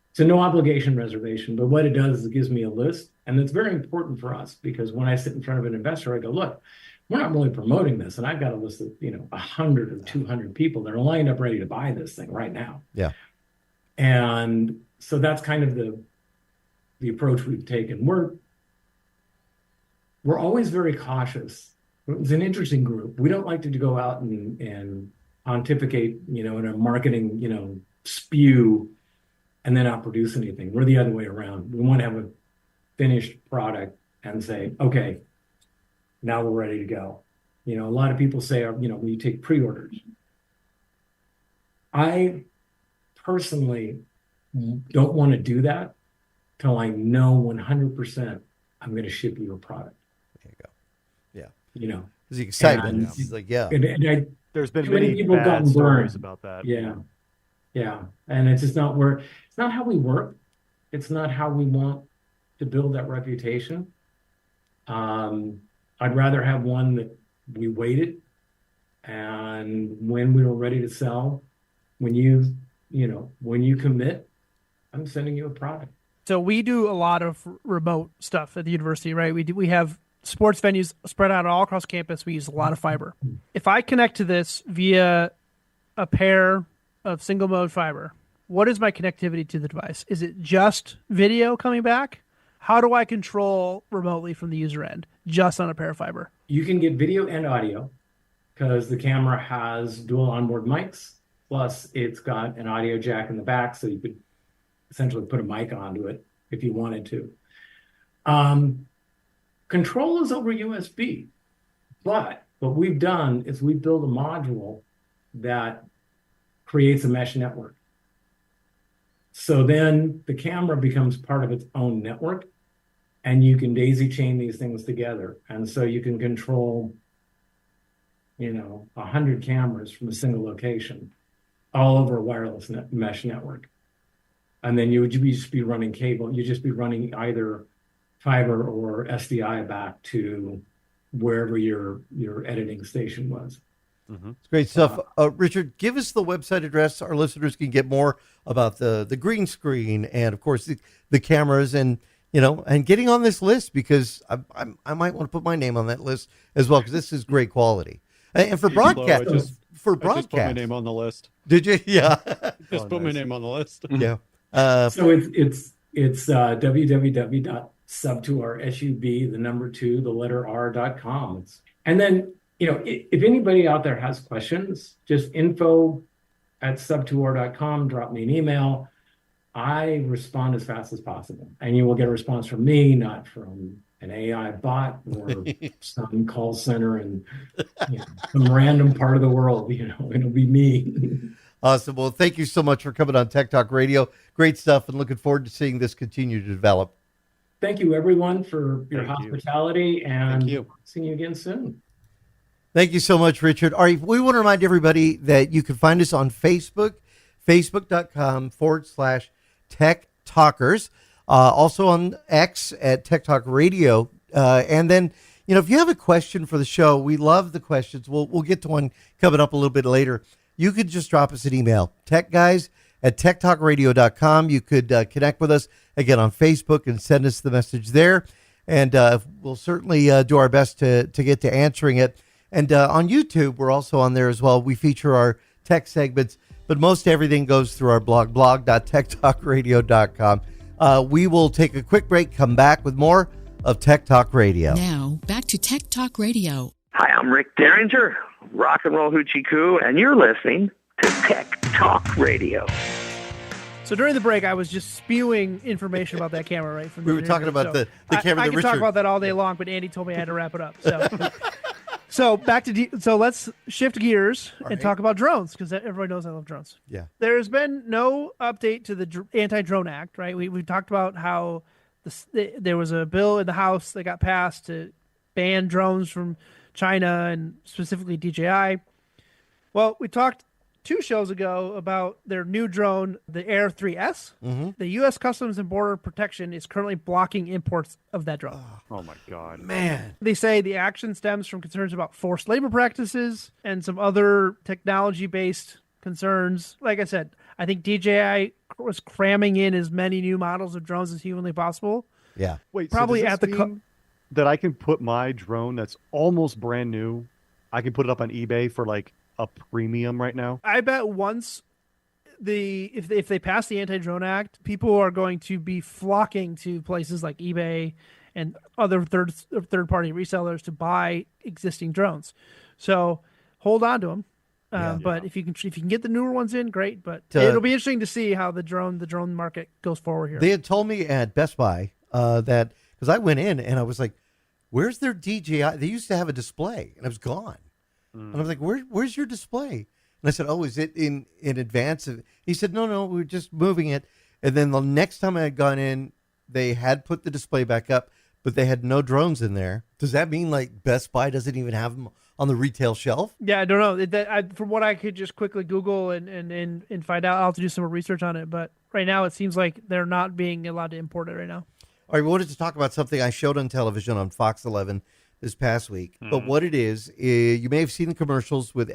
It's a no obligation reservation, but what it does is it gives me a list. And it's very important for us because when I sit in front of an investor, I go, "Look, we're not really promoting this." And I've got a list of, 100 or 200 people that are lined up ready to buy this thing right now. Yeah. And So that's kind of the approach we've taken. We're always very cautious. It's an interesting group. We don't like to go out and pontificate, in a marketing, spew and then not produce anything. We're the other way around. We want to have a finished product and say, okay, now we're ready to go. A lot of people say, we take pre-orders. I personally don't want to do that till I know 100% I'm going to ship you a product. There you go. Yeah. It's the excitement. He's like, yeah. And There's been too many many people bad gotten stories burned. about that. Yeah. Yeah. And it's just not it's not how we work. It's not how we want to build that reputation. I'd rather have one that we waited, and when we were ready to sell, when you commit, I'm sending you a product. So we do a lot of remote stuff at the university, right? We have sports venues spread out all across campus. We use a lot of fiber. If I connect to this via a pair of single mode fiber, what is my connectivity to the device? Is it just video coming back? How do I control remotely from the user end just on a pair of fiber? You can get video and audio because the camera has dual onboard mics. Plus, it's got an audio jack in the back, so you could essentially put a mic onto it if you wanted to. Control is over USB, but what we've done is we built a module that creates a mesh network. So then the camera becomes part of its own network, and you can daisy chain these things together. And so you can control, 100 cameras from a single location all over a wireless mesh network. And then you would just be running cable. You'd just be running either fiber or SDI back to wherever your editing station was. Mm-hmm. It's great stuff. Richard, give us the website address. Our listeners can get more about the green screen and, of course, the cameras and getting on this list, because I might want to put my name on that list as well, because this is great quality. And for broadcast, I just put my name on the list. Did you? Yeah. Just put my name on the list. Yeah. So it's www.sub2r.com. And then, if anybody out there has questions, just info@sub2r.com, drop me an email. I respond as fast as possible. And you will get a response from me, not from an AI bot or some call center in some random part of the world. It'll be me. Awesome. Well, thank you so much for coming on Tech Talk Radio. Great stuff, and looking forward to seeing this continue to develop. Thank you, everyone, for your hospitality, and seeing you again soon. Thank you so much, Richard. All right, we want to remind everybody that you can find us on Facebook, facebook.com/Tech Talkers. Also on X at Tech Talk Radio. And then, if you have a question for the show, we love the questions. We'll get to one coming up a little bit later. You could just drop us an email, techguys@techtalkradio.com. You could connect with us again on Facebook and send us the message there. And we'll certainly do our best to get to answering it. And on YouTube, we're also on there as well. We feature our tech segments, but most everything goes through our blog.techtalkradio.com. We will take a quick break, come back with more of Tech Talk Radio. Now, back to Tech Talk Radio. Hi, I'm Rick Derringer, rock and roll hoochie coo, and you're listening to Tech Talk Radio. So during the break, I was just spewing information about that camera, right? We were talking about the camera. I could talk about that all day long, but Andy told me I had to wrap it up. So so let's shift gears and talk about drones, because everybody knows I love drones. Yeah. There's been no update to the Anti-Drone Act, right? We talked about how there was a bill in the House that got passed to ban drones from China and specifically DJI. Well, we talked 2 shows ago about their new drone, the Air 3S. Mm-hmm. The U.S. Customs and Border Protection is currently blocking imports of that drone. Oh, my God. Man. They say the action stems from concerns about forced labor practices and some other technology-based concerns. Like I said, I think DJI was cramming in as many new models of drones as humanly possible. Yeah. Wait, probably so does at this the mean that I can put my drone that's almost brand new, I can put it up on eBay for like a premium right now? I bet once if they pass the Anti-Drone Act, people are going to be flocking to places like eBay and other third party resellers to buy existing drones. So hold on to them. But if you can get the newer ones in, great. But it'll be interesting to see how the drone market goes forward here. They had told me at Best Buy that, because I went in and I was like, "Where's their DJI?" They used to have a display and it was gone. And I was like, "Where's your display?" And I said, "Oh, is it in advance of?" He said, "No, we're just moving it." And then the next time I had gone in, they had put the display back up, but they had no drones in there. Does that mean like Best Buy doesn't even have them on the retail shelf? Yeah, I don't know. From what I could just quickly Google and find out, I'll have to do some more research on it. But right now, it seems like they're not being allowed to import it right now. All right, we wanted to talk about something I showed on television on Fox 11 this past week. But what it is, you may have seen the commercials with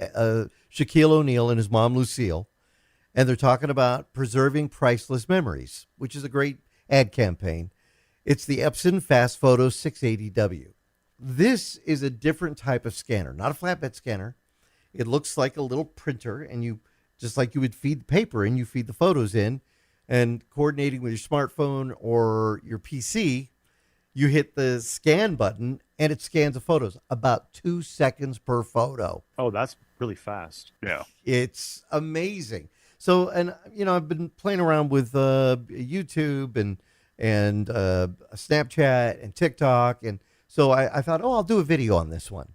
Shaquille O'Neal and his mom, Lucille. And they're talking about preserving priceless memories, which is a great ad campaign. It's the Epson Fast Photo 680W. This is a different type of scanner, not a flatbed scanner. It looks like a little printer, and you just like you would feed paper and you feed the photos in, and coordinating with your smartphone or your PC, you hit the scan button and it scans the photos about 2 seconds per photo. Oh, that's really fast. Yeah. It's amazing. So, and I've been playing around with YouTube and Snapchat and TikTok, and so I thought, I'll do a video on this one,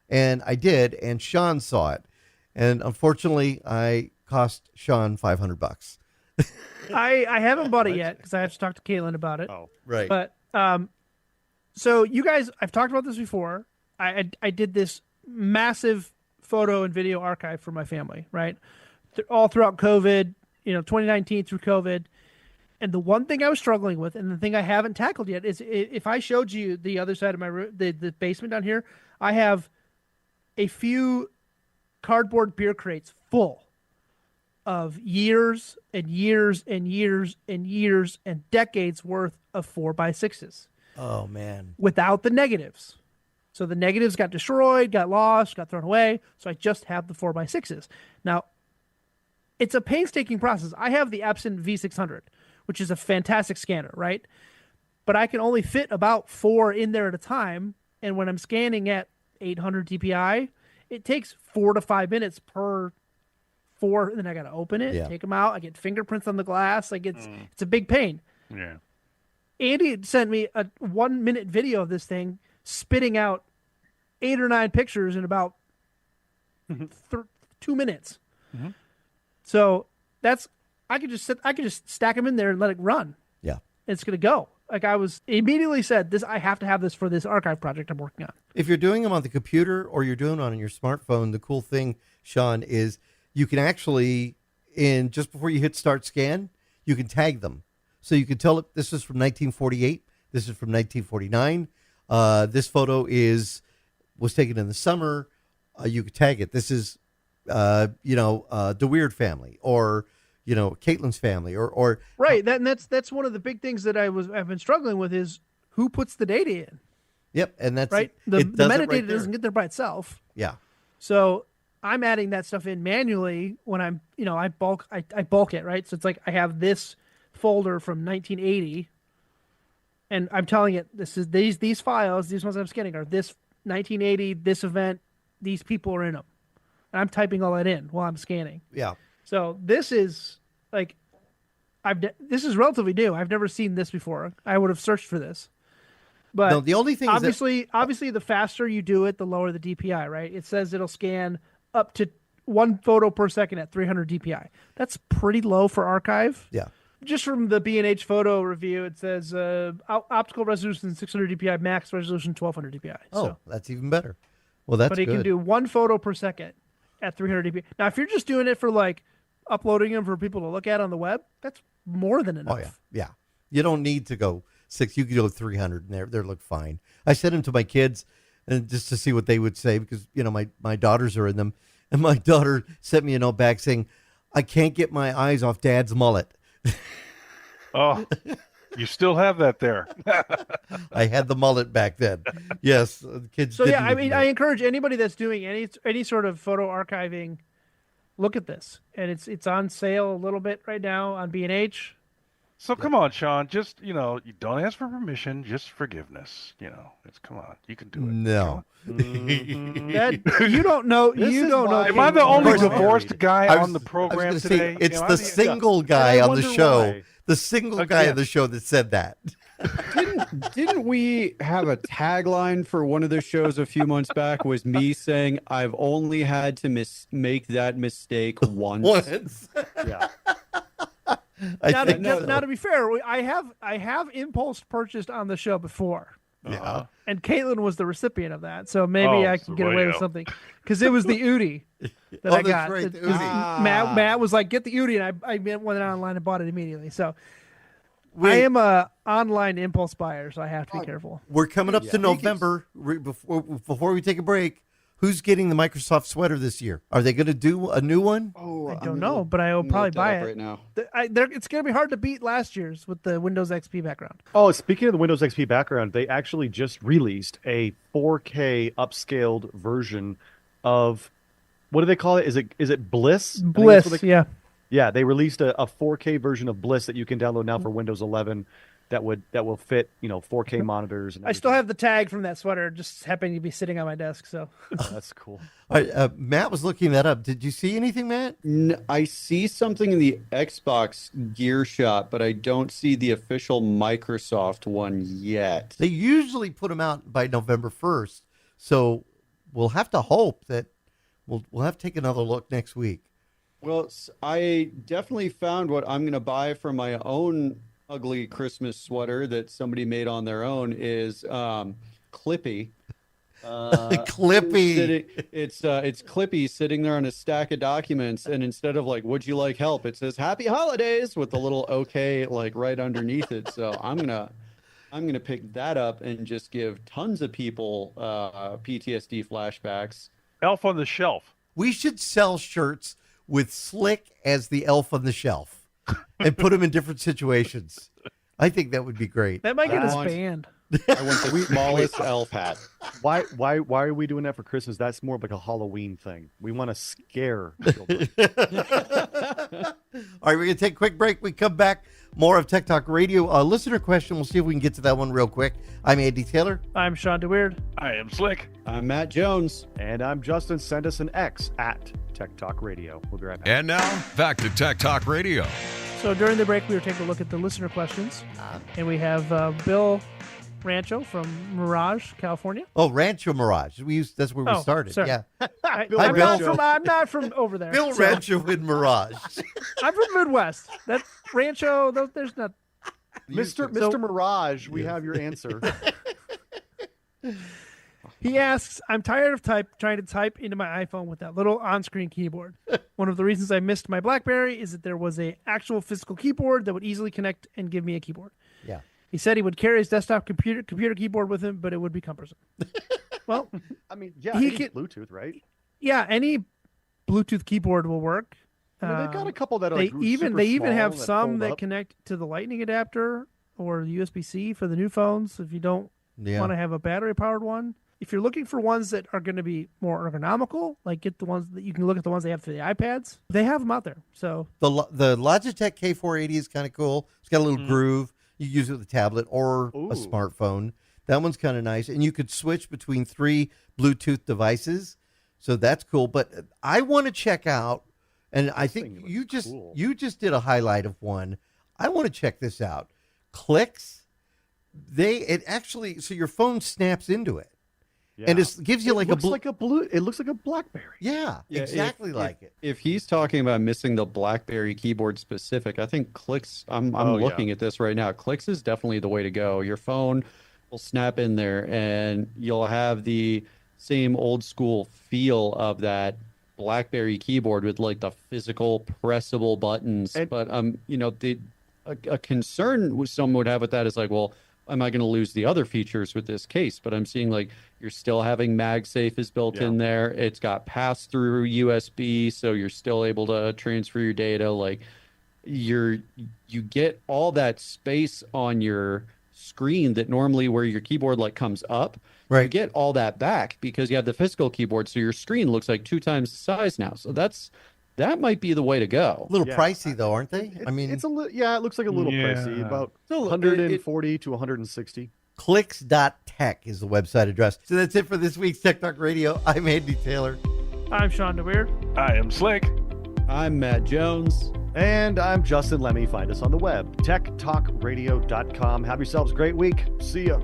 and I did, and Shawn saw it, and unfortunately, I cost Shawn $500. I haven't bought it yet because I have to talk to Caitlin about it. Oh, right. But so you guys, I've talked about this before. I did this massive photo and video archive for my family, right? All throughout COVID, 2019 through COVID. And the one thing I was struggling with, and the thing I haven't tackled yet, is if I showed you the other side of my room, the basement down here, I have a few cardboard beer crates full of years and years and years and years and decades worth of 4x6s. Oh, man. Without the negatives. So the negatives got destroyed, got lost, got thrown away. So I just have the 4x6s. Now, it's a painstaking process. I have the Epson V600, which is a fantastic scanner, right? But I can only fit about 4 in there at a time. And when I'm scanning at 800 DPI, it takes 4 to 5 minutes per 4. And then I got to open it, take them out. I get fingerprints on the glass. Like it's a big pain. Yeah. Andy sent me a 1-minute video of this thing spitting out 8 or 9 pictures in about 2 minutes. Mm-hmm. So I could just stack them in there and let it run. Yeah. It's going to go. Like I was immediately said, I have to have this for this archive project I'm working on. If you're doing them on the computer or you're doing it on your smartphone, the cool thing, Shawn, is you can actually, just before you hit start scan, you can tag them. So you can tell it this is from 1948, this is from 1949. This photo was taken in the summer. You could tag it. This is, the Weird family, or Caitlin's family, or right. That's one of the big things that I've been struggling with is who puts the data in. Yep, and that's right. The metadata doesn't get there by itself. Yeah. So I'm adding that stuff in manually when I'm, I bulk it, right? So it's like I have this folder from 1980, and I'm telling it this is these files, these ones I'm scanning are this 1980, this event, these people are in them, and I'm typing all that in while I'm scanning. Yeah. So this is like, this is relatively new. I've never seen this before. I would have searched for this, but no, the only thing obviously, the faster you do it, the lower the DPI. Right? It says it'll scan up to 1 photo per second at 300 DPI. That's pretty low for archive. Yeah. Just from the B&H photo review, it says optical resolution 600 DPI, max resolution 1200 DPI. Oh, that's even better. Well, that's good. But it can do 1 photo per second at 300 dpi. Now, if you're just doing it for like uploading them for people to look at on the web, that's more than enough. Oh, yeah. You don't need to go 6. You can go 300 and they look fine. I sent them to my kids and just to see what they would say because, my daughters are in them. And my daughter sent me a note back saying, I can't get my eyes off Dad's mullet. Oh, you still have that there. I had the mullet back then. Yes, the kids. So yeah, I encourage anybody that's doing any sort of photo archiving, look at this, and it's on sale a little bit right now on B&H. So come on, Shawn. Just you don't ask for permission, just forgiveness. Come on, you can do it. No. That you don't know. You don't know. Am I the only Course divorced guy on the I was program gonna say, today? it's Am I the single guy I on the wonder show. why. The single guy on the show that said that. Didn't we have a tagline for one of the shows a few months back? Was me saying I've only had to make that mistake once. Once. Yeah. Now, to be fair, I have impulse purchased on the show before. Yeah. And Caitlin was the recipient of that, so maybe I can get away with something because it was the Udi that I got. Right, the Udi. Matt was like, "Get the Udi," and I went online and bought it immediately. So I am a online impulse buyer, so I have to be careful. We're coming up to November. Before we take a break, who's getting the Microsoft sweater this year? Are they going to do a new one? Oh, I don't know, but I will probably buy it right now. It's going to be hard to beat last year's with the Windows XP background. Oh, speaking of the Windows XP background, they actually just released a 4K upscaled version of, what do they call it? Is it Bliss? Bliss, yeah. Yeah, they released a 4K version of Bliss that you can download now for Windows 11 that will fit 4K monitors. And I still have the tag from that sweater, just happening to be sitting on my desk. So that's cool. All right, Matt was looking that up. Did you see anything, Matt? I see something in the Xbox Gear Shop, but I don't see the official Microsoft one yet. They usually put them out by November 1st, so we'll have to hope that we'll have to take another look next week. Well, I definitely found what I'm going to buy for my own ugly Christmas sweater that somebody made on their own is Clippy. Clippy. It's Clippy sitting there on a stack of documents, and instead of like, "Would you like help?" it says "Happy Holidays" with the little OK like right underneath it. So I'm gonna pick that up and just give tons of people PTSD flashbacks. Elf on the Shelf. We should sell shirts with Slick as the elf on the shelf and put him in different situations. I think that would be great. that might get us banned. I want the smallest elf hat. Why are we doing that for Christmas? That's more of like a Halloween thing. We want to scare children. All right, we're going to take a quick break. We come back. More of Tech Talk Radio. Listener question. We'll see if we can get to that one real quick. I'm Andy Taylor. I'm Shawn DeWeird. I am Slick. I'm Matt Jones. And I'm Justin. Send us an X at Tech Talk Radio. We'll be right back. And now, back to Tech Talk Radio. So during the break, we were taking a look at the listener questions, and we have Bill Rancho from Mirage, California. Oh, Rancho Mirage. That's where we started. Sorry. Yeah. I'm not from over there. Bill Rancho in Mirage. I'm from Midwest. That Rancho, there's not. Mr. Mirage, we have your answer. He asks, I'm tired of trying to type into my iPhone with that little on-screen keyboard. One of the reasons I missed my BlackBerry is that there was a actual physical keyboard that would easily connect and give me a keyboard. Yeah. He said he would carry his desktop computer keyboard with him, but it would be cumbersome. Well, I mean, yeah, Bluetooth, right? Yeah, any Bluetooth keyboard will work. I mean, they've got a couple that are they like even have some that fold up. connect to the Lightning adapter or the USB-C for the new phones. If you don't want to have a battery-powered one, if you're looking for ones that are going to be more ergonomical, like get the ones that you can look at the ones they have for the iPads. They have them out there. So the Logitech K480 is kind of cool. It's got a little groove. You use it with a tablet or a smartphone. That one's kind of nice, and you could switch between 3 Bluetooth devices, so that's cool. But I want to check out, and I think you just did a highlight of one. I want to check this out. Clicks, so your phone snaps into it. Yeah. And it gives you it looks like a BlackBerry. Yeah, exactly like it. If he's talking about missing the BlackBerry keyboard specific, I think Clicks. I'm looking at this right now. Clicks is definitely the way to go. Your phone will snap in there, and you'll have the same old school feel of that BlackBerry keyboard with like the physical pressable buttons. But a concern someone would have with that is like, well, am I going to lose the other features with this case? But I'm seeing like you're still having MagSafe is built in there. It's got pass-through USB, so you're still able to transfer your data. Like you get all that space on your screen that normally where your keyboard like comes up. Right. You get all that back because you have the physical keyboard, so your screen looks like 2 times the size now. So that's that might be the way to go. A little pricey though, aren't they? I mean, it's a yeah, it looks like a little pricey, about So, 140 to 160. clicks.tech is the website address. So that's it for this week's Tech Talk Radio. I'm Andy Taylor. I'm Shawn DeWeer. I am Slick. I'm Matt Jones. And I'm Justin Lemmy. Find us on the web, techtalkradio.com. Have yourselves a great week. See ya.